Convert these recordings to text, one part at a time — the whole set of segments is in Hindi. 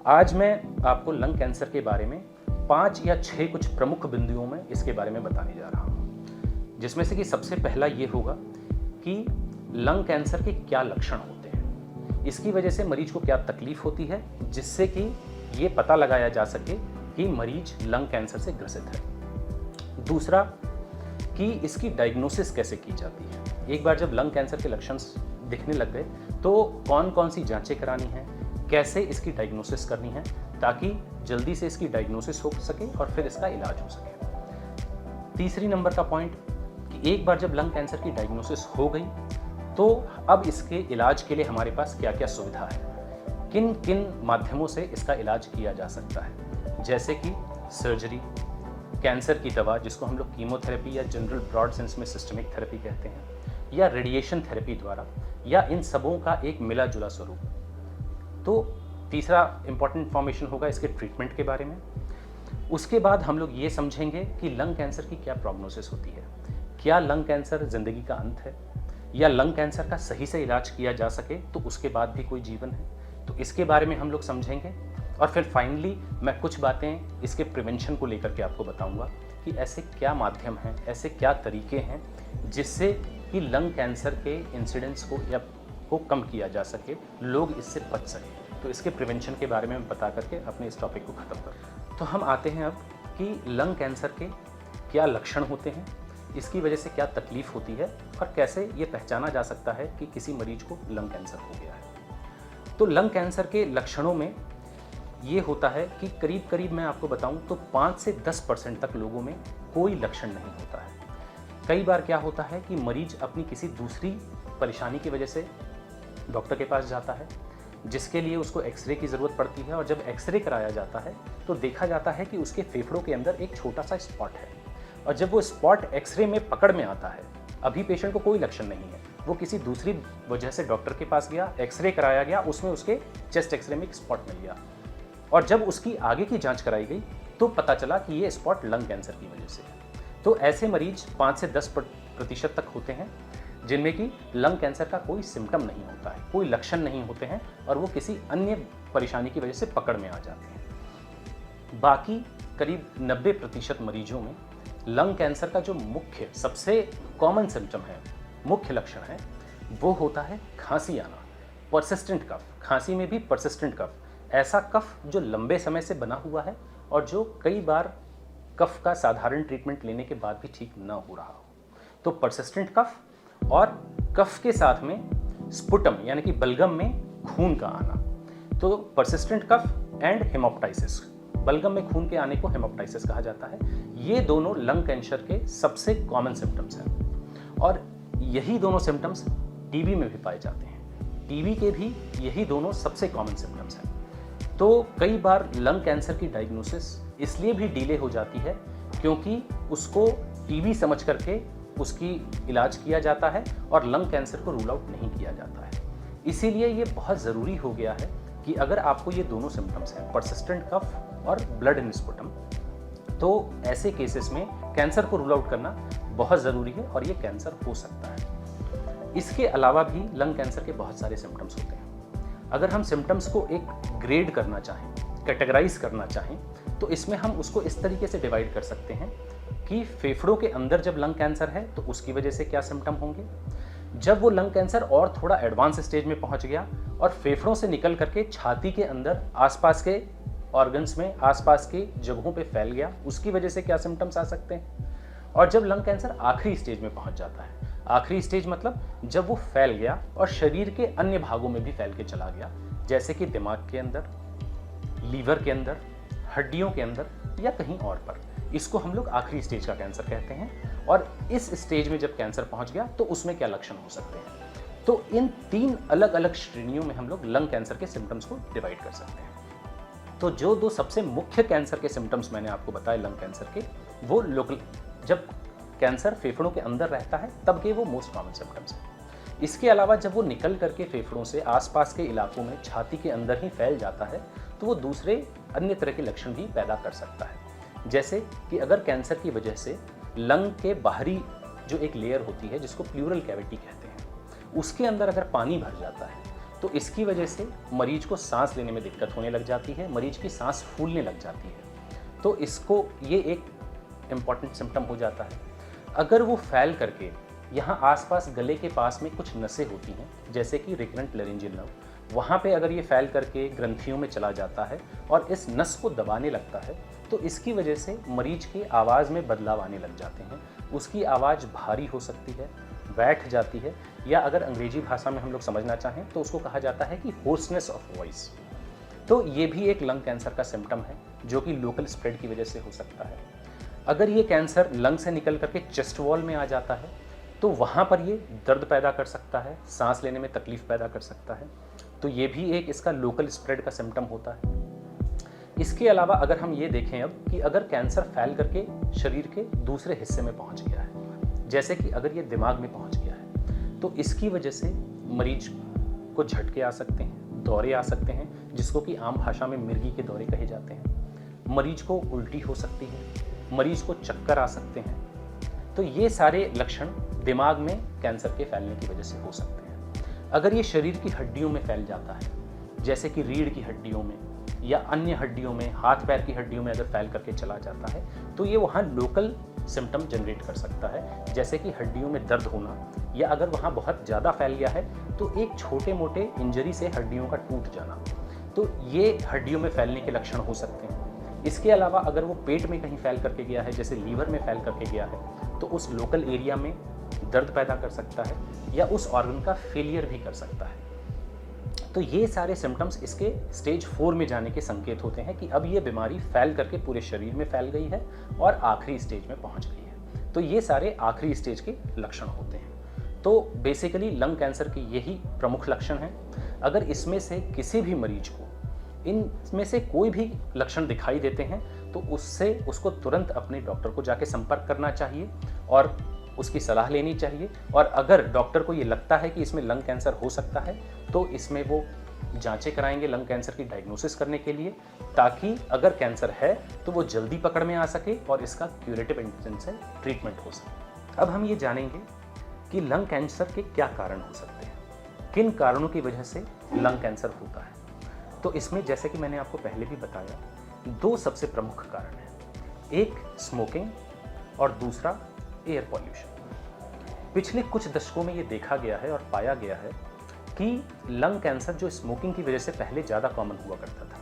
आज मैं आपको लंग कैंसर के बारे में 5 या 6 कुछ प्रमुख बिंदुओं में इसके बारे में बताने जा रहा हूँ, जिसमें से कि सबसे पहला ये होगा कि लंग कैंसर के क्या लक्षण होते हैं, इसकी वजह से मरीज को क्या तकलीफ होती है, जिससे कि ये पता लगाया जा सके कि मरीज लंग कैंसर से ग्रसित है। दूसरा कि इसकी डायग्नोसिस कैसे की जाती है। एक बार जब लंग कैंसर के लक्षण दिखने लग गए तो कौन कौन सी जांचें करानी हैं, कैसे इसकी डायग्नोसिस करनी है ताकि जल्दी से इसकी डायग्नोसिस हो सके और फिर इसका इलाज हो सके। तीसरी नंबर का पॉइंट कि एक बार जब लंग कैंसर की डायग्नोसिस हो गई तो अब इसके इलाज के लिए हमारे पास क्या क्या सुविधा है, किन किन माध्यमों से इसका इलाज किया जा सकता है, जैसे कि सर्जरी, कैंसर की दवा जिसको हम लोग कीमोथेरेपी या जनरल ब्रॉड सेंस में सिस्टमिक थेरेपी कहते हैं, या रेडिएशन थेरेपी द्वारा, या इन सबों का एक मिला जुला स्वरूप। तो तीसरा इंपॉर्टेंट इंफॉर्मेशन होगा इसके ट्रीटमेंट के बारे में। उसके बाद हम लोग ये समझेंगे कि लंग कैंसर की क्या प्रोग्नोसिस होती है, क्या लंग कैंसर जिंदगी का अंत है, या लंग कैंसर का सही से इलाज किया जा सके तो उसके बाद भी कोई जीवन है, तो इसके बारे में हम लोग समझेंगे। और फिर फाइनली मैं कुछ बातें इसके प्रिवेंशन को लेकर के आपको बताऊंगा कि ऐसे क्या माध्यम हैं, ऐसे क्या तरीके हैं जिससे कि लंग कैंसर के इंसिडेंट्स को कम किया जा सके, लोग इससे बच सकें। तो इसके प्रिवेंशन के बारे में बता करके अपने इस टॉपिक को ख़त्म करें। तो हम आते हैं अब कि लंग कैंसर के क्या लक्षण होते हैं, इसकी वजह से क्या तकलीफ होती है और कैसे ये पहचाना जा सकता है कि किसी मरीज को लंग कैंसर हो गया है। तो लंग कैंसर के लक्षणों में ये होता है कि करीब करीब मैं आपको बताऊं तो 5 से 10% तक लोगों में कोई लक्षण नहीं होता है। कई बार क्या होता है कि मरीज अपनी किसी दूसरी परेशानी की वजह से डॉक्टर के पास जाता है, जिसके लिए उसको एक्सरे की ज़रूरत पड़ती है, और जब एक्सरे कराया जाता है तो देखा जाता है कि उसके फेफड़ों के अंदर एक छोटा सा स्पॉट है, और जब वो स्पॉट एक्सरे में पकड़ में आता है, अभी पेशेंट को कोई लक्षण नहीं है, वो किसी दूसरी वजह से डॉक्टर के पास गया, एक्सरे कराया गया, उसमें उसके चेस्ट एक्सरे में एक स्पॉट मिल गया, और जब उसकी आगे की जांच कराई गई तो पता चला कि ये स्पॉट लंग कैंसर की वजह से है। तो ऐसे मरीज 5 से 10% तक होते हैं जिनमें कि लंग कैंसर का कोई सिम्टम नहीं होता है, कोई लक्षण नहीं होते हैं, और वो किसी अन्य परेशानी की वजह से पकड़ में आ जाते हैं। बाकी करीब 90% मरीजों में लंग कैंसर का जो मुख्य सबसे कॉमन सिम्टम है, मुख्य लक्षण है, वो होता है खांसी आना, परसिस्टेंट कफ। खांसी में भी परसिस्टेंट कफ, ऐसा कफ जो लंबे समय से बना हुआ है और जो कई बार कफ का साधारण ट्रीटमेंट लेने के बाद भी ठीक ना हो रहा हो। तो परसिस्टेंट कफ, और कफ के साथ में स्पुटम यानी कि बलगम में खून का आना। तो परसिस्टेंट कफ एंड हेमोप्टाइसिस, बलगम में खून के आने को हेमोप्टाइसिस कहा जाता है। ये दोनों लंग कैंसर के सबसे कॉमन सिम्टम्स हैं, और यही दोनों सिम्टम्स टीबी में भी पाए जाते हैं। टीबी के भी यही दोनों सबसे कॉमन सिम्टम्स हैं। तो कई बार लंग कैंसर की डायग्नोसिस इसलिए भी डिले हो जाती है क्योंकि उसको टीबी समझ करके उसकी इलाज किया जाता है और लंग कैंसर को रूल आउट नहीं किया जाता है। इसीलिए ये बहुत ज़रूरी हो गया है कि अगर आपको ये दोनों सिम्टम्स हैं, परसिस्टेंट कफ और ब्लड इन स्पुटम, तो ऐसे केसेस में कैंसर को रूल आउट करना बहुत ज़रूरी है और ये कैंसर हो सकता है। इसके अलावा भी लंग कैंसर के बहुत सारे सिम्टम्स होते हैं। अगर हम सिम्टम्स को एक ग्रेड करना चाहें, कैटेगराइज करना चाहें, तो इसमें हम उसको इस तरीके से डिवाइड कर सकते हैं कि फेफड़ों के अंदर जब लंग कैंसर है तो उसकी वजह से क्या सिम्टम होंगे, जब वो लंग कैंसर और थोड़ा एडवांस स्टेज में पहुंच गया और फेफड़ों से निकल करके छाती के अंदर आसपास के ऑर्गन्स में, आसपास की जगहों पे फैल गया, उसकी वजह से क्या सिम्टम्स आ सकते हैं, और जब लंग कैंसर आखिरी स्टेज में पहुंच जाता है, आखिरी स्टेज मतलब जब वो फैल गया और शरीर के अन्य भागों में भी फैल के चला गया, जैसे कि दिमाग के अंदर, लीवर के अंदर, हड्डियों के अंदर या कहीं और पर, इसको हम लोग आखिरी स्टेज का कैंसर कहते हैं। और इस स्टेज में जब कैंसर पहुंच गया तो उसमें क्या लक्षण हो सकते हैं। तो इन 3 अलग अलग श्रेणियों में हम लोग लंग कैंसर के सिम्टम्स को डिवाइड कर सकते हैं। तो जो 2 सबसे मुख्य कैंसर के सिम्टम्स मैंने आपको बताए लंग कैंसर के, वो लोकल, जब कैंसर फेफड़ों के अंदर रहता है तब के वो मोस्ट कॉमन सिम्टम्स हैं। इसके अलावा जब वो निकल करके फेफड़ों से आसपास के इलाकों में छाती के अंदर ही फैल जाता है तो वो दूसरे अन्य तरह के लक्षण भी पैदा कर सकता है। जैसे कि अगर कैंसर की वजह से लंग के बाहरी जो एक लेयर होती है जिसको प्लूरल कैविटी कहते हैं, उसके अंदर अगर पानी भर जाता है तो इसकी वजह से मरीज को सांस लेने में दिक्कत होने लग जाती है, मरीज की सांस फूलने लग जाती है। तो इसको ये एक इम्पॉर्टेंट सिम्टम हो जाता है। अगर वो फैल करके यहाँ आसपास गले के पास में कुछ नसें होती हैं, जैसे कि रिकरेंट लेरिंजियल नर्व, वहाँ पे अगर ये फैल करके ग्रंथियों में चला जाता है और इस नस को दबाने लगता है, तो इसकी वजह से मरीज की आवाज़ में बदलाव आने लग जाते हैं। उसकी आवाज़ भारी हो सकती है, बैठ जाती है, या अगर अंग्रेजी भाषा में हम लोग समझना चाहें तो उसको कहा जाता है कि होर्सनेस ऑफ वॉइस। तो ये भी एक लंग कैंसर का सिम्टम है जो कि लोकल स्प्रेड की वजह से हो सकता है। अगर ये कैंसर लंग से निकल करके चेस्ट वॉल में आ जाता है तो वहाँ पर ये दर्द पैदा कर सकता है, सांस लेने में तकलीफ पैदा कर सकता है। तो ये भी एक इसका लोकल स्प्रेड का सिम्टम होता है। इसके अलावा अगर हम ये देखें अब कि अगर कैंसर फैल करके शरीर के दूसरे हिस्से में पहुँच गया है, जैसे कि अगर ये दिमाग में पहुँच गया है, तो इसकी वजह से मरीज को झटके आ सकते हैं, दौरे आ सकते हैं, जिसको कि आम भाषा में मिर्गी के दौरे कहे जाते हैं। मरीज को उल्टी हो सकती है, मरीज को चक्कर आ सकते हैं। तो ये सारे लक्षण दिमाग में कैंसर के फैलने की वजह से हो सकते हैं। अगर ये शरीर की हड्डियों में फैल जाता है, जैसे कि रीढ़ की हड्डियों में या अन्य हड्डियों में, हाथ पैर की हड्डियों में अगर फैल करके चला जाता है, तो ये वहाँ लोकल सिम्टम जनरेट कर सकता है, जैसे कि हड्डियों में दर्द होना, या अगर वहाँ बहुत ज़्यादा फैल गया है तो एक छोटे मोटे इंजरी से हड्डियों का टूट जाना। तो ये हड्डियों में फैलने के लक्षण हो सकते हैं। इसके अलावा अगर वो पेट में कहीं फैल करके गया है, जैसे लीवर में फैल करके गया है, तो उस लोकल एरिया में दर्द पैदा कर सकता है या उस ऑर्गन का फेलियर भी कर सकता है। तो ये सारे सिम्टम्स इसके स्टेज 4 में जाने के संकेत होते हैं कि अब ये बीमारी फैल करके पूरे शरीर में फैल गई है और आखिरी स्टेज में पहुंच गई है। तो ये सारे आखिरी स्टेज के लक्षण होते हैं। तो बेसिकली लंग कैंसर के यही प्रमुख लक्षण हैं। अगर इसमें से किसी भी मरीज को इनमें से कोई भी लक्षण दिखाई देते हैं तो उसको तुरंत अपने डॉक्टर को जाके संपर्क करना चाहिए और उसकी सलाह लेनी चाहिए। और अगर डॉक्टर को ये लगता है कि इसमें लंग कैंसर हो सकता है तो इसमें वो जांचें कराएंगे लंग कैंसर की डायग्नोसिस करने के लिए, ताकि अगर कैंसर है तो वो जल्दी पकड़ में आ सके और इसका क्यूरेटिव इंटेंशन से ट्रीटमेंट हो सके। अब हम ये जानेंगे कि लंग कैंसर के क्या कारण हो सकते हैं, किन कारणों की वजह से लंग कैंसर होता है। तो इसमें जैसे कि मैंने आपको पहले भी बताया, 2 सबसे प्रमुख कारण हैं, एक स्मोकिंग और दूसरा एयर पॉल्यूशन। पिछले कुछ दशकों में ये देखा गया है और पाया गया है कि लंग कैंसर जो स्मोकिंग की वजह से पहले ज़्यादा कॉमन हुआ करता था,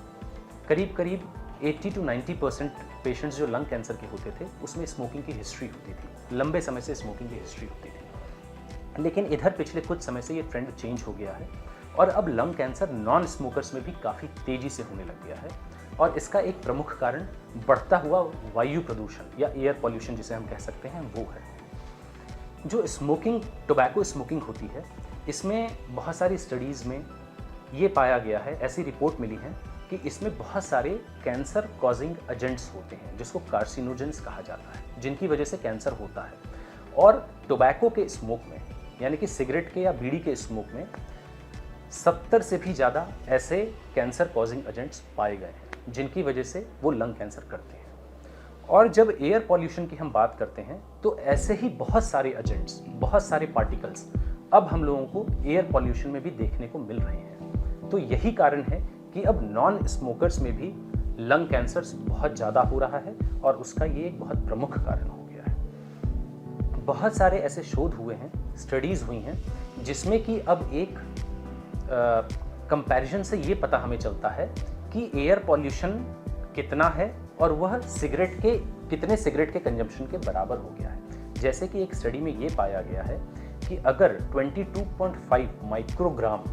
करीब 80 to 90% पेशेंट्स जो लंग कैंसर के होते थे उसमें स्मोकिंग की हिस्ट्री होती थी, लंबे समय से स्मोकिंग की हिस्ट्री होती थी। लेकिन इधर पिछले कुछ समय से ये ट्रेंड चेंज हो गया है और अब लंग कैंसर नॉन स्मोकर्स में भी काफ़ी तेज़ी से होने लग गया है। और इसका एक प्रमुख कारण बढ़ता हुआ वायु प्रदूषण या एयर पॉल्यूशन जिसे हम कह सकते हैं वो है। जो स्मोकिंग, टोबैको स्मोकिंग होती है, इसमें बहुत सारी स्टडीज़ में ये पाया गया है, ऐसी रिपोर्ट मिली है कि इसमें बहुत सारे कैंसर कॉजिंग एजेंट्स होते हैं जिसको कार्सिनोजेंस कहा जाता है, जिनकी वजह से कैंसर होता है। और टोबैको के स्मोक में, यानी कि सिगरेट के या बीड़ी के स्मोक में 70 से भी ज़्यादा ऐसे कैंसर कॉजिंग एजेंट्स पाए गए हैं जिनकी वजह से वो लंग कैंसर करते हैं। और जब एयर पॉल्यूशन की हम बात करते हैं तो ऐसे ही बहुत सारे एजेंट्स, बहुत सारे पार्टिकल्स अब हम लोगों को एयर पॉल्यूशन में भी देखने को मिल रहे हैं। तो यही कारण है कि अब नॉन स्मोकर्स में भी लंग कैंसर बहुत ज़्यादा हो रहा है और उसका ये एक बहुत प्रमुख कारण हो गया है। बहुत सारे ऐसे शोध हुए हैं, स्टडीज़ हुई हैं, जिसमें कि अब एक कंपैरिजन से ये पता हमें चलता है कि एयर पॉल्यूशन कितना है और वह कितने सिगरेट के कंजम्पशन के बराबर हो गया है। जैसे कि एक स्टडी में ये पाया गया है कि अगर 22.5 माइक्रोग्राम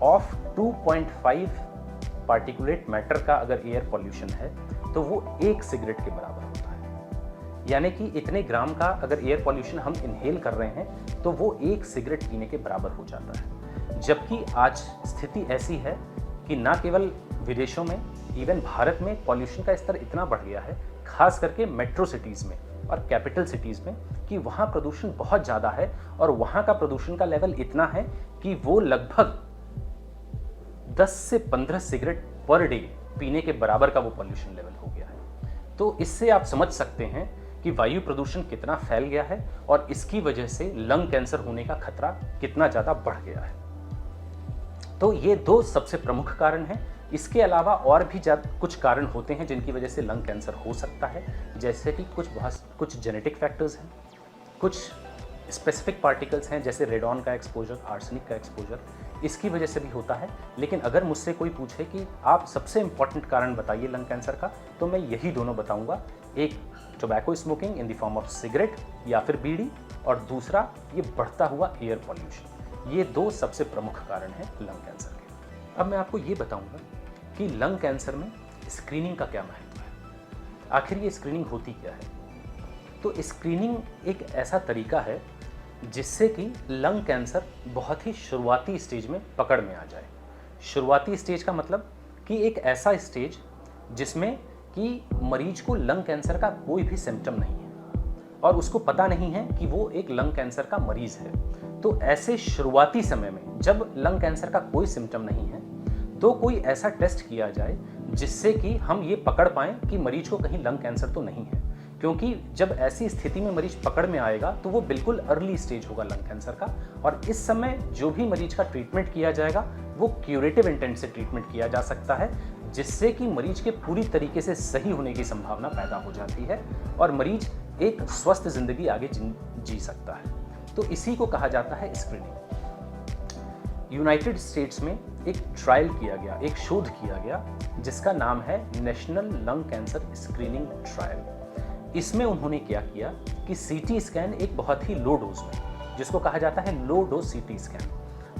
ऑफ 2.5 पार्टिकुलेट मैटर का अगर एयर पॉल्यूशन है तो वो 1 सिगरेट के बराबर होता है। यानी कि इतने ग्राम का अगर एयर पॉल्यूशन हम इनहेल कर रहे हैं तो वो 1 सिगरेट पीने के बराबर हो जाता है। जबकि आज स्थिति ऐसी है कि ना केवल विदेशों में, इवन भारत में पॉल्यूशन का स्तर इतना बढ़ गया है, खास करके मेट्रो सिटीज़ में और कैपिटल सिटीज़ में, कि वहाँ प्रदूषण बहुत ज़्यादा है और वहाँ का प्रदूषण का लेवल इतना है कि वो लगभग 10 से 15 सिगरेट पर डे पीने के बराबर का वो पॉल्यूशन लेवल हो गया है। तो इससे आप समझ सकते हैं कि वायु प्रदूषण कितना फैल गया है और इसकी वजह से लंग कैंसर होने का खतरा कितना ज़्यादा बढ़ गया है। तो ये दो सबसे प्रमुख कारण हैं। इसके अलावा और भी कुछ कारण होते हैं जिनकी वजह से लंग कैंसर हो सकता है, जैसे कि कुछ जेनेटिक फैक्टर्स हैं, कुछ स्पेसिफिक पार्टिकल्स हैं जैसे रेडॉन का एक्सपोजर, आर्सेनिक का एक्सपोजर, इसकी वजह से भी होता है। लेकिन अगर मुझसे कोई पूछे कि आप सबसे इम्पॉर्टेंट कारण बताइए लंग कैंसर का, तो मैं यही दोनों बताऊंगा। एक tobacco smoking in the form of cigarette या फिर बीड़ी, और दूसरा ये बढ़ता हुआ एयर पॉल्यूशन। ये दो सबसे प्रमुख कारण हैं लंग कैंसर के। अब मैं आपको ये बताऊंगा कि लंग कैंसर में स्क्रीनिंग का क्या महत्व है, आखिर ये स्क्रीनिंग होती क्या है। तो स्क्रीनिंग एक ऐसा तरीका है जिससे कि लंग कैंसर बहुत ही शुरुआती स्टेज में पकड़ में आ जाए। शुरुआती स्टेज का मतलब कि एक ऐसा स्टेज जिसमें कि मरीज को लंग कैंसर का कोई भी सिम्टम नहीं है और उसको पता नहीं है कि वो एक लंग कैंसर का मरीज है। तो ऐसे शुरुआती समय में जब लंग कैंसर का कोई सिम्टम नहीं है, तो कोई ऐसा टेस्ट किया जाए जिससे कि हम ये पकड़ पाएं कि मरीज को कहीं लंग कैंसर तो नहीं है। क्योंकि जब ऐसी स्थिति में मरीज पकड़ में आएगा तो वो बिल्कुल अर्ली स्टेज होगा लंग कैंसर का, और इस समय जो भी मरीज का ट्रीटमेंट किया जाएगा वो क्यूरेटिव इंटेंट से ट्रीटमेंट किया जा सकता है, जिससे कि मरीज के पूरी तरीके से सही होने की संभावना पैदा हो जाती है और मरीज एक स्वस्थ जिंदगी आगे जी सकता है। तो इसी को कहा जाता है स्क्रीनिंग। यूनाइटेड स्टेट्स में एक ट्रायल किया गया, एक शोध किया गया जिसका नाम है national lung cancer screening trial. इसमें उन्होंने क्या किया कि सीटी स्कैन एक बहुत ही लो डोज में, जिसको कहा जाता है लो डोज सीटी स्कैन,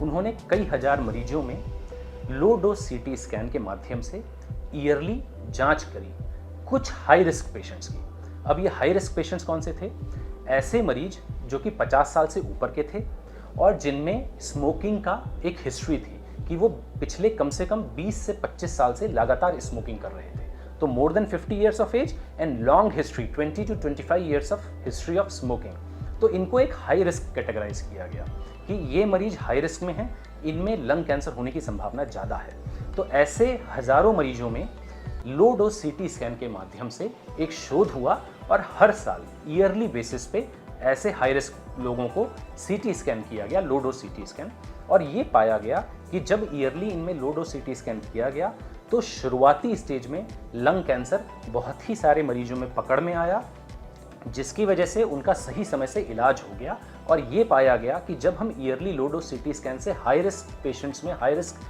उन्होंने कई हजार मरीजों में लो डोज सीटी स्कैन के माध्यम से ईयरली जांच करी कुछ हाई रिस्क पेशेंट्स की। अब ये हाई रिस्क पेशेंट्स कौन से थे? ऐसे मरीज जो कि 50 साल से ऊपर के थे और जिनमें स्मोकिंग का एक हिस्ट्री थी कि वो पिछले कम से कम 20 से 25 साल से लगातार स्मोकिंग कर रहे थे। तो more than 50 years of age and long history 20 to 25 years of history of smoking. तो इनको एक हाई रिस्क कैटेगराइज किया गया कि ये मरीज हाई रिस्क में हैं, इनमें लंग कैंसर होने की संभावना ज़्यादा है। तो ऐसे हजारों मरीजों में लो डोज सीटी स्कैन के माध्यम से एक शोध हुआ और हर साल ईयरली बेसिस पे ऐसे हाई रिस्क लोगों को सीटी स्कैन किया गया, लो डोज सीटी स्कैन, और ये पाया गया कि जब ईयरली इनमें लो डोज सीटी स्कैन किया गया तो शुरुआती स्टेज में लंग कैंसर बहुत ही सारे मरीजों में पकड़ में आया, जिसकी वजह से उनका सही समय से इलाज हो गया। और ये पाया गया कि जब हम yearly low dose CT scan से हाई रिस्क पेशेंट्स में, हाई रिस्क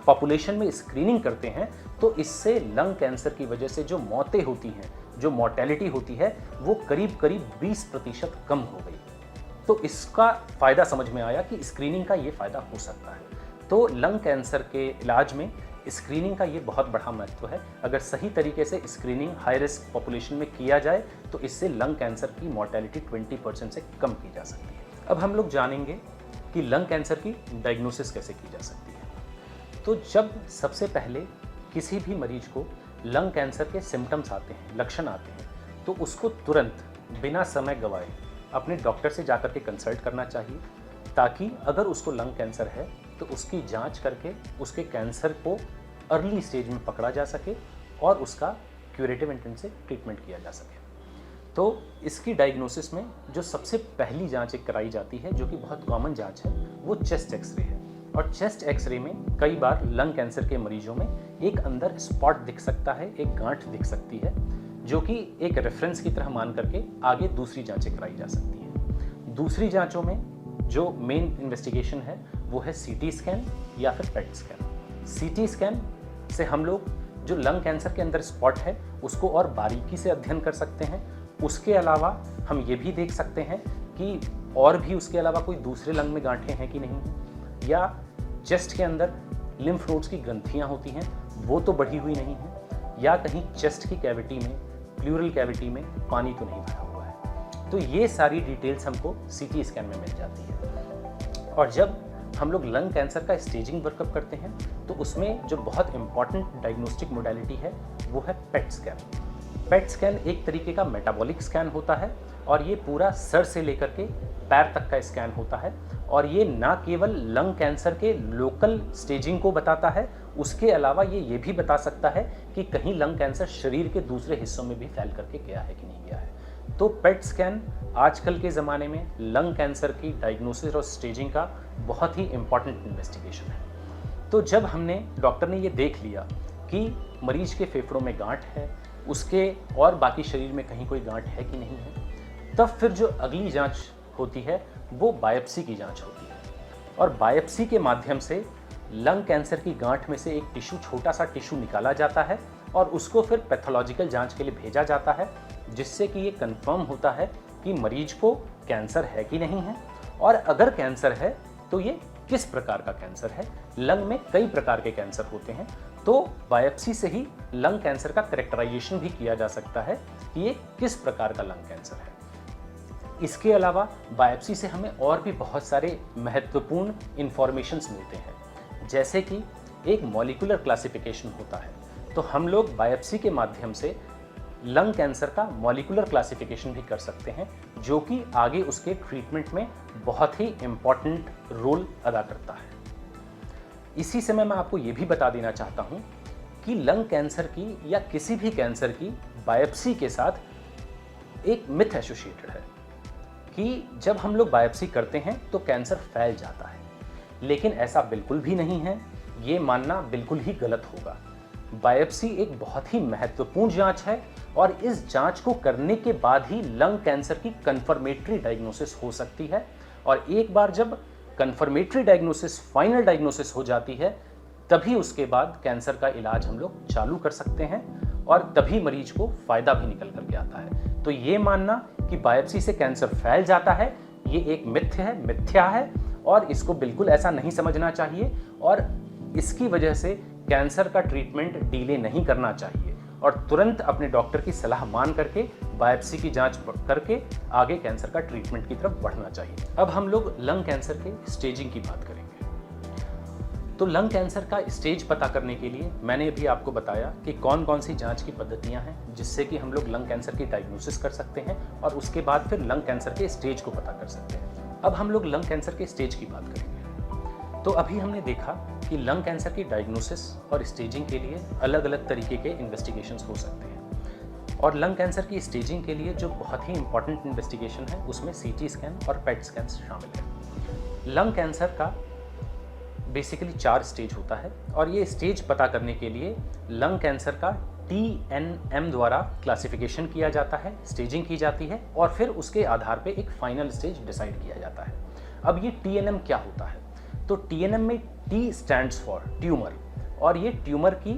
पॉपुलेशन में स्क्रीनिंग करते हैं, तो इससे लंग कैंसर की वजह से जो मौतें होती हैं, जो मॉर्टेलिटी होती है, वो करीब करीब 20% कम हो गई। तो इसका फ़ायदा समझ में आया कि स्क्रीनिंग का ये फ़ायदा हो सकता है। तो लंग कैंसर के इलाज में स्क्रीनिंग का ये बहुत बड़ा महत्व है। अगर सही तरीके से स्क्रीनिंग हाई रिस्क पॉपुलेशन में किया जाए तो इससे लंग कैंसर की मॉर्टेलिटी 20% से कम की जा सकती है। अब हम लोग जानेंगे कि लंग कैंसर की डायग्नोसिस कैसे की जा सकती है। तो जब सबसे पहले किसी भी मरीज को लंग कैंसर के सिम्टम्स आते हैं, लक्षण आते हैं, तो उसको तुरंत बिना समय गंवाए अपने डॉक्टर से जाकर के कंसल्ट करना चाहिए, ताकि अगर उसको लंग कैंसर है तो उसकी जांच करके उसके कैंसर को अर्ली स्टेज में पकड़ा जा सके और उसका क्यूरेटिव इंटेंट से ट्रीटमेंट किया जा सके। तो इसकी डायग्नोसिस में जो सबसे पहली जांच एक कराई जाती है, जो कि बहुत कॉमन जांच है, वो चेस्ट एक्सरे है। और चेस्ट एक्सरे में कई बार लंग कैंसर के मरीजों में एक अंदर स्पॉट दिख सकता है, एक गांठ दिख सकती है, जो कि एक रेफरेंस की तरह मान करके आगे दूसरी जांचें कराई जा सकती हैं। दूसरी जांचों में जो मेन इन्वेस्टिगेशन है वो है सीटी स्कैन या फिर पेट स्कैन। सीटी स्कैन से हम लोग जो लंग कैंसर के अंदर स्पॉट है उसको और बारीकी से अध्ययन कर सकते हैं। उसके अलावा हम ये भी देख सकते हैं कि और भी उसके अलावा कोई दूसरे लंग में गांठें हैं कि नहीं, या चेस्ट के अंदर लिम्फ नोड्स की ग्रंथियाँ होती हैं वो तो बढ़ी हुई नहीं है, या कहीं चेस्ट की कैविटी में, प्लूरल कैविटी में पानी तो नहीं भरा हुआ है। तो ये सारी डिटेल्स हमको सीटी स्कैन में मिल जाती है। और जब हम लोग लंग कैंसर का स्टेजिंग वर्कअप करते हैं तो उसमें जो बहुत इंपॉर्टेंट डायग्नोस्टिक मोडालिटी है वो है पेट स्कैन। पेट स्कैन एक तरीके का मेटाबॉलिक स्कैन होता है और ये पूरा सर से लेकर के पैर तक का स्कैन होता है, और ये ना केवल लंग कैंसर के लोकल स्टेजिंग को बताता है, उसके अलावा ये भी बता सकता है कि कहीं लंग कैंसर शरीर के दूसरे हिस्सों में भी फैल करके गया है कि नहीं गया है। तो पेट स्कैन आजकल के ज़माने में लंग कैंसर की डायग्नोसिस और स्टेजिंग का बहुत ही इम्पॉर्टेंट इन्वेस्टिगेशन है। तो जब डॉक्टर ने ये देख लिया कि मरीज के फेफड़ों में गांठ है, उसके और बाकी शरीर में कहीं कोई गांठ है कि नहीं है, तब फिर जो अगली जांच होती है वो बायोप्सी की जांच होती है। और बायोप्सी के माध्यम से लंग कैंसर की गांठ में से एक टिश्यू, छोटा सा टिश्यू निकाला जाता है और उसको फिर पैथोलॉजिकल जांच के लिए भेजा जाता है, जिससे कि ये कंफर्म होता है कि मरीज को कैंसर है कि नहीं है, और अगर कैंसर है तो ये किस प्रकार का कैंसर है। लंग में कई प्रकार के कैंसर होते हैं, तो बायोप्सी से ही लंग कैंसर का कैरेक्टराइजेशन भी किया जा सकता है कि ये किस प्रकार का लंग कैंसर है। इसके अलावा बायोप्सी से हमें और भी बहुत सारे महत्वपूर्ण इंफॉर्मेशंस मिलते हैं, जैसे कि एक मॉलिक्यूलर क्लासिफिकेशन होता है। तो हम लोग बायोप्सी के माध्यम से लंग कैंसर का मॉलिक्यूलर क्लासिफिकेशन भी कर सकते हैं, जो कि आगे उसके ट्रीटमेंट में बहुत ही इम्पॉर्टेंट रोल अदा करता है। इसी समय मैं आपको ये भी बता देना चाहता हूँ कि लंग कैंसर की या किसी भी कैंसर की बायोप्सी के साथ एक मिथ एसोसिएटेड है कि जब हम लोग बायोप्सी करते हैं तो कैंसर फैल जाता है, लेकिन ऐसा बिल्कुल भी नहीं है। ये मानना बिल्कुल ही गलत होगा। बायोप्सी एक बहुत ही महत्वपूर्ण जांच है और इस जांच को करने के बाद ही लंग कैंसर की कंफर्मेटरी डायग्नोसिस हो सकती है। और एक बार जब कंफर्मेटरी डायग्नोसिस, फाइनल डायग्नोसिस हो जाती है, तभी उसके बाद कैंसर का इलाज हम लोग चालू कर सकते हैं और तभी मरीज को फायदा भी निकल करके आता है। तो ये मानना कि बायोप्सी से कैंसर फैल जाता है, ये एक मिथ्या है और इसको बिल्कुल ऐसा नहीं समझना चाहिए। और इसकी वजह से कैंसर का ट्रीटमेंट डिले नहीं करना चाहिए और तुरंत अपने डॉक्टर की सलाह मान करके बायोप्सी की जांच करके आगे कैंसर का ट्रीटमेंट की तरफ बढ़ना चाहिए। अब हम लोग लंग कैंसर के स्टेजिंग की बात करेंगे। तो लंग कैंसर का स्टेज पता करने के लिए मैंने अभी आपको बताया कि कौन कौन सी जांच की पद्धतियां हैं जिससे कि हम लोग लंग कैंसर की डायग्नोसिस कर सकते हैं और उसके बाद फिर लंग कैंसर के स्टेज को पता कर सकते हैं। अब हम लोग लंग कैंसर के स्टेज की बात करेंगे। तो अभी हमने देखा कि लंग कैंसर की डायग्नोसिस और स्टेजिंग के लिए अलग अलग तरीके के इन्वेस्टिगेशंस हो सकते हैं, और लंग कैंसर की स्टेजिंग के लिए जो बहुत ही इंपॉर्टेंट इन्वेस्टिगेशन है उसमें सीटी स्कैन और पेट स्कैन शामिल है। लंग कैंसर का बेसिकली 4 स्टेज होता है और ये स्टेज पता करने के लिए लंग कैंसर का TNM द्वारा क्लासिफिकेशन किया जाता है, स्टेजिंग की जाती है और फिर उसके आधार पे एक फाइनल स्टेज डिसाइड किया जाता है। अब ये TNM क्या होता है? तो TNM में T स्टैंड्स फॉर ट्यूमर, और ये ट्यूमर की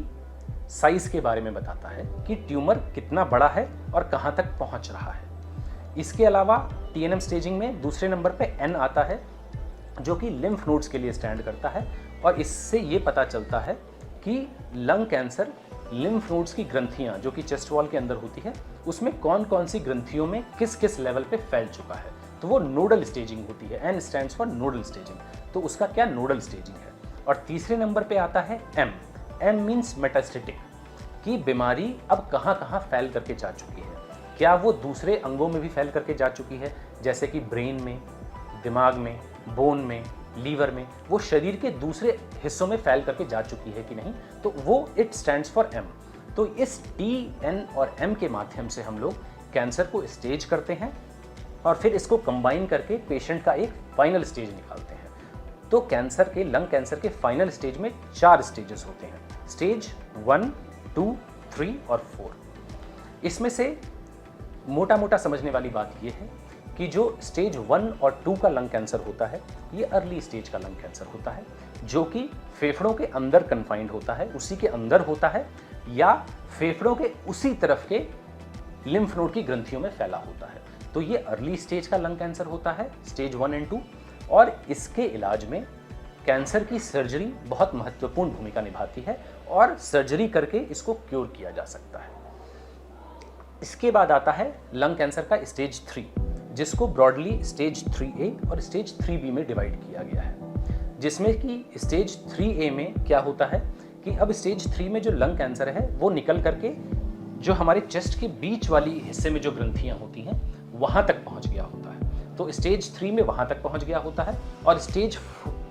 साइज के बारे में बताता है कि ट्यूमर कितना बड़ा है और कहाँ तक पहुँच रहा है। इसके अलावा TNM स्टेजिंग में दूसरे नंबर पे N आता है, जो कि लिम्फ नोड्स के लिए स्टैंड करता है, और इससे ये पता चलता है कि लंग कैंसर लिम्फ नोड्स की ग्रंथियां जो कि चेस्ट वॉल के अंदर होती है उसमें कौन कौन सी ग्रंथियों में किस किस लेवल पे फैल चुका है, तो वो नोडल स्टेजिंग होती है। N stands for nodal staging, तो उसका क्या नोडल स्टेजिंग है। और तीसरे नंबर पे आता है M मीन्स मेटास्टेटिक, कि बीमारी अब कहाँ कहाँ फैल करके जा चुकी है, क्या वो दूसरे अंगों में भी फैल करके जा चुकी है, जैसे कि ब्रेन में, दिमाग में, बोन में, लीवर में, वो शरीर के दूसरे हिस्सों में फैल करके जा चुकी है कि नहीं, तो वो इट स्टैंड्स फॉर M। तो इस T, N और M के माध्यम से हम लोग कैंसर को स्टेज करते हैं और फिर इसको कंबाइन करके पेशेंट का एक फाइनल स्टेज निकालते हैं। तो कैंसर के, लंग कैंसर के फाइनल स्टेज में 4 स्टेजेस होते हैं, स्टेज 1, 2, 3 और 4। इसमें से मोटा मोटा समझने वाली बात यह है कि जो स्टेज 1 और 2 का लंग कैंसर होता है ये अर्ली स्टेज का लंग कैंसर होता है, जो कि फेफड़ों के अंदर कन्फाइंड होता है, उसी के अंदर होता है, या फेफड़ों के उसी तरफ के लिम्फ नोड की ग्रंथियों में फैला होता है। तो ये अर्ली स्टेज का लंग कैंसर होता है, स्टेज 1 एंड 2, और इसके इलाज में कैंसर की सर्जरी बहुत महत्वपूर्ण भूमिका निभाती है और सर्जरी करके इसको क्योर किया जा सकता है। इसके बाद आता है लंग कैंसर का स्टेज 3, जिसको ब्रॉडली स्टेज 3A और स्टेज 3B में डिवाइड किया गया है, जिसमें कि स्टेज 3A में क्या होता है कि अब स्टेज 3 में जो लंग कैंसर है वो निकल करके जो हमारे चेस्ट के बीच वाली हिस्से में जो ग्रंथियां होती हैं वहां तक पहुंच गया होता है। तो स्टेज 3 में वहां तक पहुंच गया होता है, और स्टेज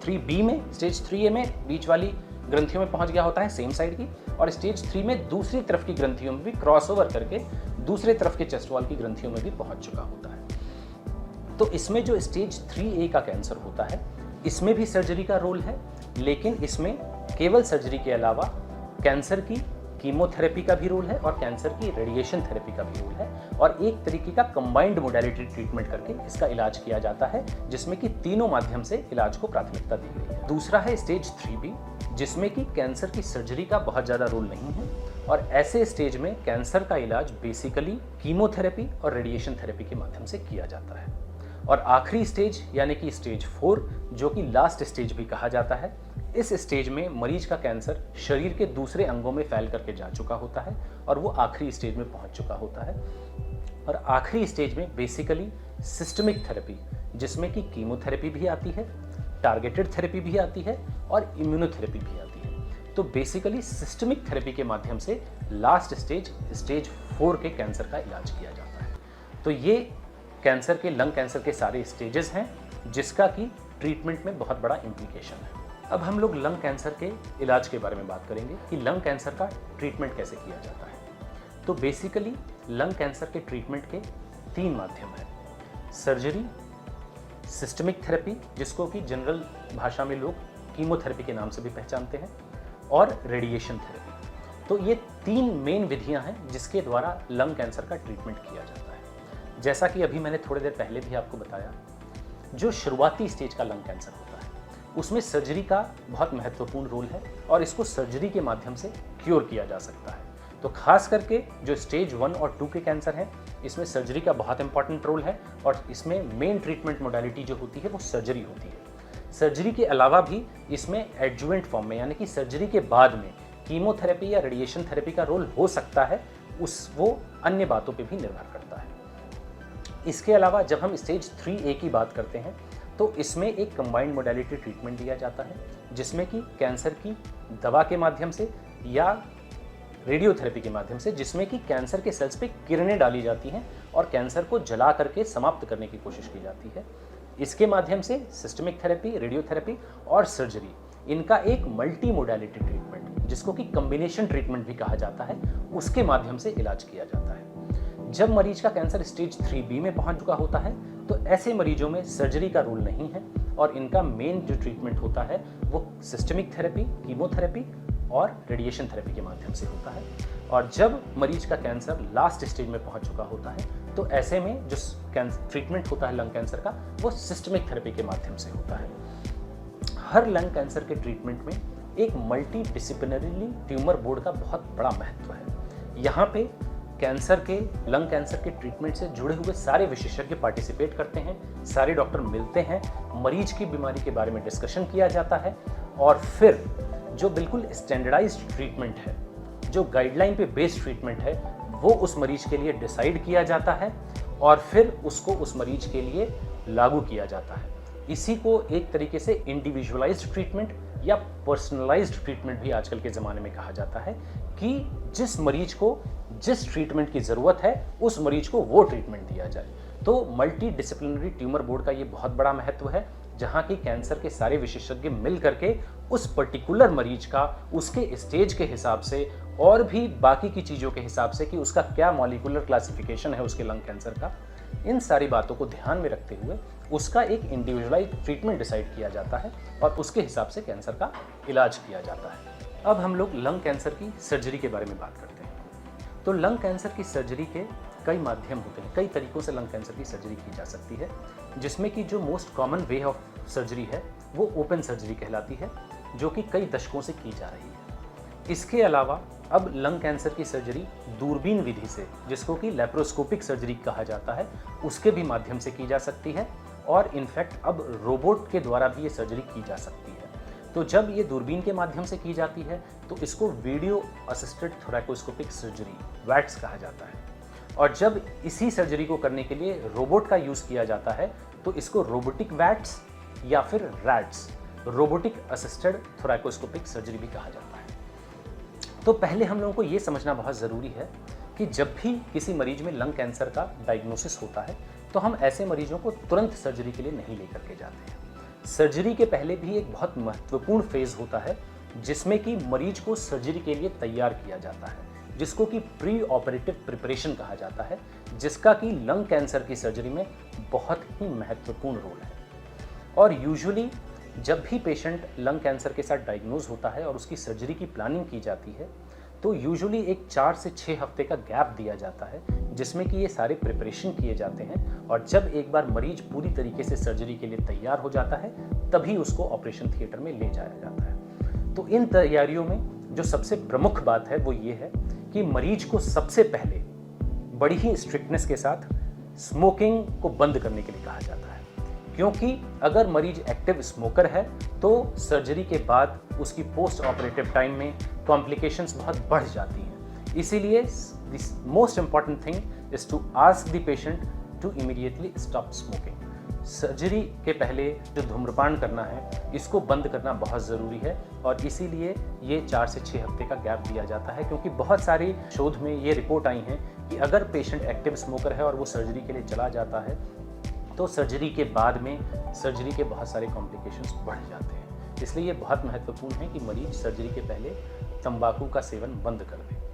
3B में, स्टेज 3A में बीच वाली ग्रंथियों में पहुंच गया होता है सेम साइड की, और स्टेज 3 में दूसरी तरफ की ग्रंथियों में भी क्रॉस ओवर करके दूसरे तरफ के चेस्ट वॉल की ग्रंथियों में भी पहुंच चुका होता है। तो इसमें जो स्टेज 3A का कैंसर होता है इसमें भी सर्जरी का रोल है, लेकिन इसमें केवल सर्जरी के अलावा कैंसर की कीमोथेरेपी का भी रोल है और कैंसर की रेडिएशन थेरेपी का भी रोल है, और एक तरीके का कंबाइंड मोडालिटी ट्रीटमेंट करके इसका इलाज किया जाता है, जिसमें कि तीनों माध्यम से इलाज को प्राथमिकता दी गई है। दूसरा है स्टेज 3B, जिसमें कि कैंसर की सर्जरी का बहुत ज़्यादा रोल नहीं है, और ऐसे स्टेज में कैंसर का इलाज बेसिकली कीमोथेरेपी और रेडिएशन थेरेपी के माध्यम से किया जाता है। और आखिरी स्टेज यानी कि स्टेज 4, जो कि लास्ट स्टेज भी कहा जाता है, इस स्टेज में मरीज का कैंसर शरीर के दूसरे अंगों में फैल करके जा चुका होता है और वो आखिरी स्टेज में पहुंच चुका होता है। और आखिरी स्टेज में बेसिकली सिस्टमिक थेरेपी, जिसमें कि कीमोथेरेपी भी आती है, टारगेटेड थेरेपी भी आती है और इम्यूनोथेरेपी भी आती है। तो बेसिकली सिस्टमिक थेरेपी के माध्यम से लास्ट स्टेज, स्टेज 4 के कैंसर का इलाज किया जाता है। तो ये कैंसर के, लंग कैंसर के सारे स्टेजेस हैं, जिसका कि ट्रीटमेंट में बहुत बड़ा इम्प्लीकेशन है। अब हम लोग लंग कैंसर के इलाज के बारे में बात करेंगे कि लंग कैंसर का ट्रीटमेंट कैसे किया जाता है। तो बेसिकली लंग कैंसर के ट्रीटमेंट के 3 माध्यम हैं: सर्जरी, सिस्टमिक थेरेपी, जिसको कि जनरल भाषा में लोग कीमोथेरेपी के नाम से भी पहचानते हैं, और रेडिएशन थेरेपी। तो ये 3 मेन विधियां हैं जिसके द्वारा लंग कैंसर का ट्रीटमेंट किया जाता है। जैसा कि अभी मैंने थोड़ी देर पहले भी आपको बताया, जो शुरुआती स्टेज का लंग कैंसर होता है उसमें सर्जरी का बहुत महत्वपूर्ण रोल है और इसको सर्जरी के माध्यम से क्योर किया जा सकता है। तो खास करके जो स्टेज 1 और 2 के कैंसर हैं, इसमें सर्जरी का बहुत इंपॉर्टेंट रोल है और इसमें मेन ट्रीटमेंट मोडालिटी जो होती है वो सर्जरी होती है। सर्जरी के अलावा भी इसमें एडजुवेंट फॉर्म में, यानी कि सर्जरी के बाद में कीमोथेरेपी या रेडिएशन थेरेपी का रोल हो सकता है, वो अन्य बातों पर भी निर्भर करता है। इसके अलावा जब हम स्टेज 3A की बात करते हैं तो इसमें एक कंबाइंड मोडालिटी ट्रीटमेंट दिया जाता है, जिसमें कि कैंसर की दवा के माध्यम से या रेडियोथेरेपी के माध्यम से, जिसमें कि कैंसर के सेल्स पे किरणें डाली जाती हैं और कैंसर को जला करके समाप्त करने की कोशिश की जाती है। इसके माध्यम से सिस्टमिक थेरेपी, रेडियोथेरेपी और सर्जरी, इनका एक मल्टी मोडालिटी ट्रीटमेंट, जिसको कि कॉम्बिनेशन ट्रीटमेंट भी कहा जाता है, उसके माध्यम से इलाज किया जाता है। जब मरीज का कैंसर स्टेज 3B में पहुंच चुका होता है तो ऐसे मरीजों में सर्जरी का रोल नहीं है और इनका मेन जो ट्रीटमेंट होता है वो सिस्टमिक थेरेपी, कीमोथेरेपी और रेडिएशन थेरेपी के माध्यम से होता है। और जब मरीज का कैंसर लास्ट स्टेज में पहुंच चुका होता है तो ऐसे में जो ट्रीटमेंट होता है लंग कैंसर का, वो सिस्टमिक थेरेपी के माध्यम से होता है। हर लंग कैंसर के ट्रीटमेंट में एक मल्टी डिसिप्लिनरी ट्यूमर बोर्ड का बहुत बड़ा महत्व है। यहाँ पे कैंसर के, लंग कैंसर के ट्रीटमेंट से जुड़े हुए सारे विशेषज्ञ पार्टिसिपेट करते हैं, सारे डॉक्टर मिलते हैं, मरीज की बीमारी के बारे में डिस्कशन किया जाता है और फिर जो बिल्कुल स्टैंडर्डाइज्ड ट्रीटमेंट है, जो गाइडलाइन पे बेस्ड ट्रीटमेंट है, वो उस मरीज के लिए डिसाइड किया जाता है और फिर उसको उस मरीज के लिए लागू किया जाता है। इसी को एक तरीके से इंडिविजुअलाइज्ड ट्रीटमेंट या पर्सनलाइज्ड ट्रीटमेंट भी आजकल के ज़माने में कहा जाता है कि जिस मरीज को जिस ट्रीटमेंट की ज़रूरत है उस मरीज को वो ट्रीटमेंट दिया जाए। तो मल्टी डिसिप्लिनरी ट्यूमर बोर्ड का ये बहुत बड़ा महत्व है, जहाँ की कैंसर के सारे विशेषज्ञ मिल करके उस पर्टिकुलर मरीज का, उसके स्टेज के हिसाब से और भी बाकी की चीज़ों के हिसाब से कि उसका क्या मॉलिक्यूलर क्लासिफिकेशन है उसके लंग कैंसर का, इन सारी बातों को ध्यान में रखते हुए उसका एक इंडिविजुअलाइज्ड ट्रीटमेंट डिसाइड किया जाता है और उसके हिसाब से कैंसर का इलाज किया जाता है। अब हम लोग लंग कैंसर की सर्जरी के बारे में बात करते हैं। तो लंग कैंसर की सर्जरी के कई माध्यम होते हैं, कई तरीकों से लंग कैंसर की सर्जरी की जा सकती है, जिसमें कि जो most common way of surgery है वो ओपन सर्जरी कहलाती है, जो कि कई दशकों से की जा रही है। इसके अलावा अब लंग कैंसर की सर्जरी दूरबीन विधि से, जिसको कि लैप्रोस्कोपिक सर्जरी कहा जाता है, उसके भी माध्यम से की जा सकती है और इनफैक्ट अब रोबोट के द्वारा भी ये सर्जरी की जा सकती है। तो जब ये दूरबीन के माध्यम से की जाती है तो इसको video assisted thoracoscopic surgery, watts कहा जाता है, और जब इसी सर्जरी को करने के लिए रोबोट का यूज़ किया जाता है तो इसको रोबोटिक वैट्स या फिर rats, robotic assisted thoracoscopic surgery भी कहा जाता है। तो पहले हम लोगों को ये समझना बहुत ज़रूरी है कि जब भी किसी मरीज में लंग कैंसर का डायग्नोसिस होता है तो हम ऐसे मरीजों को तुरंत सर्जरी के लिए नहीं लेकर के जाते हैं। सर्जरी के पहले भी एक बहुत महत्वपूर्ण फेज़ होता है जिसमें कि मरीज को सर्जरी के लिए तैयार किया जाता है, जिसको कि प्री ऑपरेटिव प्रिपरेशन कहा जाता है, जिसका कि लंग कैंसर की सर्जरी में बहुत ही महत्वपूर्ण रोल है। और यूजुअली जब भी पेशेंट लंग कैंसर के साथ डायग्नोज होता है और उसकी सर्जरी की प्लानिंग की जाती है तो यूजुअली एक 4 से 6 हफ्ते का गैप दिया जाता है जिसमें कि ये सारे प्रिपरेशन किए जाते हैं और जब एक बार मरीज पूरी तरीके से सर्जरी के लिए तैयार हो जाता है तभी उसको ऑपरेशन थिएटर में ले जाया जाता है। तो इन तैयारियों में जो सबसे प्रमुख बात है वो ये है कि मरीज को सबसे पहले बड़ी ही स्ट्रिक्टनेस के साथ स्मोकिंग को बंद करने के लिए कहा जाता है, क्योंकि अगर मरीज एक्टिव स्मोकर है तो सर्जरी के बाद उसकी पोस्ट ऑपरेटिव टाइम में कॉम्प्लिकेशंस बहुत बढ़ जाती हैं। इसीलिए this most important thing is to ask the patient to immediately stop smoking. Surgery के पहले जो धूम्रपान करना है इसको बंद करना बहुत ज़रूरी है और इसीलिए ये 4 से 6 हफ्ते का गैप दिया जाता है, क्योंकि बहुत सारी शोध में ये रिपोर्ट आई हैं कि अगर पेशेंट एक्टिव स्मोकर है और वो सर्जरी के लिए चला जाता है तो सर्जरी के बाद में सर्जरी के बहुत सारे कॉम्प्लिकेशंस बढ़ जाते हैं। इसलिए ये बहुत महत्वपूर्ण है कि मरीज सर्जरी के पहले तंबाकू का सेवन बंद कर दे।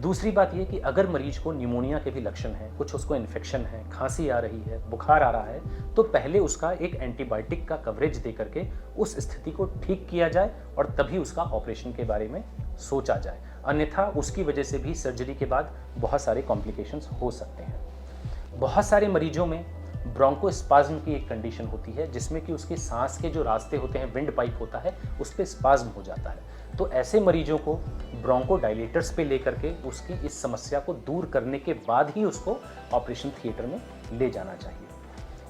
दूसरी बात ये कि अगर मरीज को निमोनिया के भी लक्षण हैं, कुछ उसको इन्फेक्शन है, खांसी आ रही है, बुखार आ रहा है, तो पहले उसका एक एंटीबायोटिक का कवरेज दे करके उस स्थिति को ठीक किया जाए और तभी उसका ऑपरेशन के बारे में सोचा जाए, अन्यथा उसकी वजह से भी सर्जरी के बाद बहुत सारे कॉम्प्लिकेशंस हो सकते हैं। बहुत सारे मरीजों में ब्रोंकोस्पाज्म की एक कंडीशन होती है जिसमें कि उसके सांस के जो रास्ते होते हैं, विंड पाइप होता है, उस पर स्पाज्म हो जाता है। तो ऐसे मरीजों को ब्रोंकोडायलेटर्स पे लेकर के उसकी इस समस्या को दूर करने के बाद ही उसको ऑपरेशन थिएटर में ले जाना चाहिए।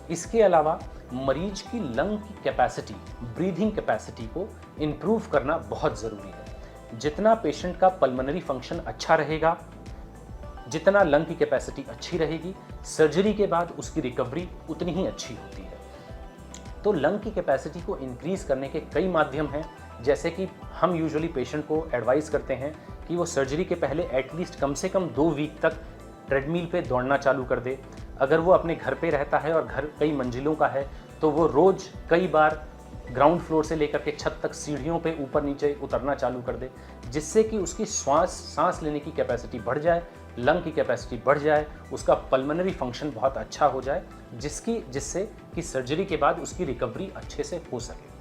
इसके अलावा मरीज की लंग की कैपेसिटी, ब्रीदिंग कैपेसिटी को इम्प्रूव करना बहुत ज़रूरी है। जितना पेशेंट का पल्मोनरी फंक्शन अच्छा रहेगा, जितना लंग की कैपेसिटी अच्छी रहेगी, सर्जरी के बाद उसकी रिकवरी उतनी ही अच्छी होती है। तो लंग की कैपेसिटी को इंक्रीज करने के कई माध्यम हैं, जैसे कि हम यूजुअली पेशेंट को एडवाइस करते हैं कि वो सर्जरी के पहले एटलीस्ट कम से कम 2 वीक तक ट्रेडमिल पे दौड़ना चालू कर दे। अगर वो अपने घर पे रहता है और घर कई मंजिलों का है तो वो रोज़ कई बार ग्राउंड फ्लोर से लेकर के छत तक सीढ़ियों पे ऊपर नीचे उतरना चालू कर दे, जिससे कि उसकी सांस लेने की कैपेसिटी बढ़ जाए, लंग की कैपेसिटी बढ़ जाए, उसका पल्मोनरी फंक्शन बहुत अच्छा हो जाए, जिससे कि सर्जरी के बाद उसकी रिकवरी अच्छे से हो सके।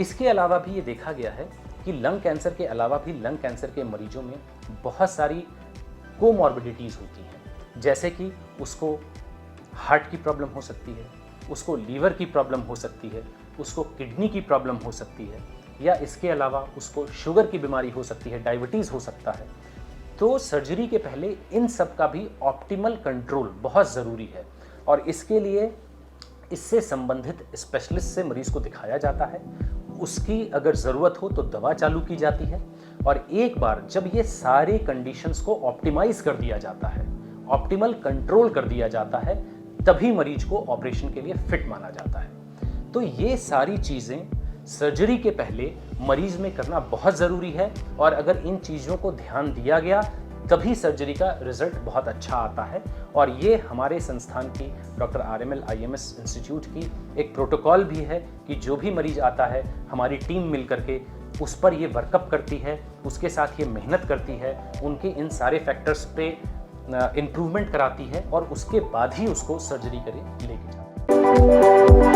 इसके अलावा भी ये देखा गया है कि लंग कैंसर के अलावा भी लंग कैंसर के मरीजों में बहुत सारी कोमॉर्बिडिटीज़ होती हैं, जैसे कि उसको हार्ट की प्रॉब्लम हो सकती है, उसको लीवर की प्रॉब्लम हो सकती है, उसको किडनी की प्रॉब्लम हो सकती है, या इसके अलावा उसको शुगर की बीमारी हो सकती है, डायबिटीज़ हो सकता है। तो सर्जरी के पहले इन सब का भी ऑप्टिमल कंट्रोल बहुत ज़रूरी है और इसके लिए इससे संबंधित स्पेशलिस्ट से मरीज़ को दिखाया जाता है। उसकी अगर ज़रूरत हो तो दवा चालू की जाती है और एक बार जब ये सारे कंडीशंस को ऑप्टिमाइज कर दिया जाता है, ऑप्टिमल कंट्रोल कर दिया जाता है, तभी मरीज को ऑपरेशन के लिए फिट माना जाता है। तो ये सारी चीज़ें सर्जरी के पहले मरीज में करना बहुत ज़रूरी है और अगर इन चीज़ों को ध्यान दिया गया तभी सर्जरी का रिजल्ट बहुत अच्छा आता है। और ये हमारे संस्थान की डॉक्टर RML IMS इंस्टीट्यूट की एक प्रोटोकॉल भी है कि जो भी मरीज आता है हमारी टीम मिल करके उस पर ये वर्कअप करती है, उसके साथ ये मेहनत करती है, उनके इन सारे फैक्टर्स पे इम्प्रूवमेंट कराती है और उसके बाद ही उसको सर्जरी करे लेके जाती है।